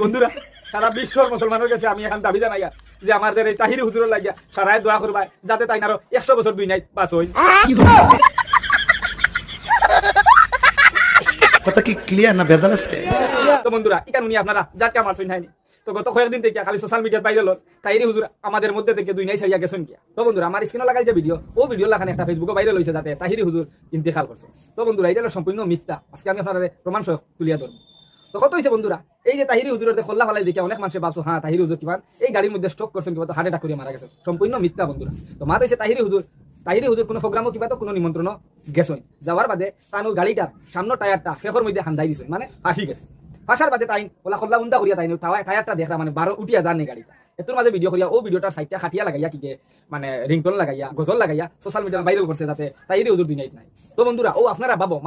বন্ধুরা সারা বিশ্বর মুসলমানের কাছে আমি এখন দাবি জানাইয়া যে আমাদের এই তাহিরি হুজুরের লাগিয়া সারায় দোয়া করবা যাতে তাই আরো 100 বছর দুই নাই পাস হই। কথা কি ক্লিয়ার না ভেজাল আছে? তো বন্ধুরা ইকান উনি আপনারা যাকে আমার শুন হয়নি তো গত কয়েকদিন থেকে খালি সোশ্যাল মিডিয়ায় ভাইরাল হল তাহিরি হুজুর আমাদের মধ্যে থেকে দুই নাই ছাড়িয়া গেছেন কিয়া। তো বন্ধুরা আমার স্ক্রিনে লাগাই যে ভিডিও ও ভিডিও লাগানে একটা ফেসবুকে ভাইরাল হয়েছে যাতে তাহিরি হুজুর ইন্তেকাল করছে। তো বন্ধুরা এটা হলো সম্পূর্ণ মিথ্যা। আজকে আমি আপনাদের প্রমাণ সহ তুলিয়া ধরবো। তো কত হয়েছে বন্ধুরা এই যে তাহিরি হুজুরের খোল্লা ফালাই দেখে অনেক মানুষে ভাবছো হ্যাঁ তাহিরি হুজুর কিমান এই গাড়ির মধ্যে স্ট্রোক করছেন কিংবা হার্ট অ্যাটাক করে মারা গেছে। সম্পূর্ণ মিথ্যা বন্ধুরা। তো মাত হয়েছে তাহিরি হুজুর কোনো প্রোগ্রামও কিবা তো কোনো নিমন্ত্রণ গেছেন যাওয়ার বাদে তানুর গাড়িটার সামনে টায়ারটা ফেফর মধ্যে হান্দাই দিছে মানে ফাঁসি গেছে। ফাঁসার বাদে তাই ওলা খোল্লা উন্দা করিয়া তাই টায়ারটা দেখা মানে 12 উঠিয়া যাননি গাড়িটা এর মাঝে ভিডিও করিয়া ও ভিডিওটার সাইডটা খাটিয়া লাগাইয়া কি মানে রিংটোন লাগাইয়া গজল লাগাইয়া সোশ্যাল মিডিয়া ভাইরাল করছে যাতে তাহিরি হুজুর দুনিয়ায় নাই। তো বন্ধুরা ও আপনারা ভাবো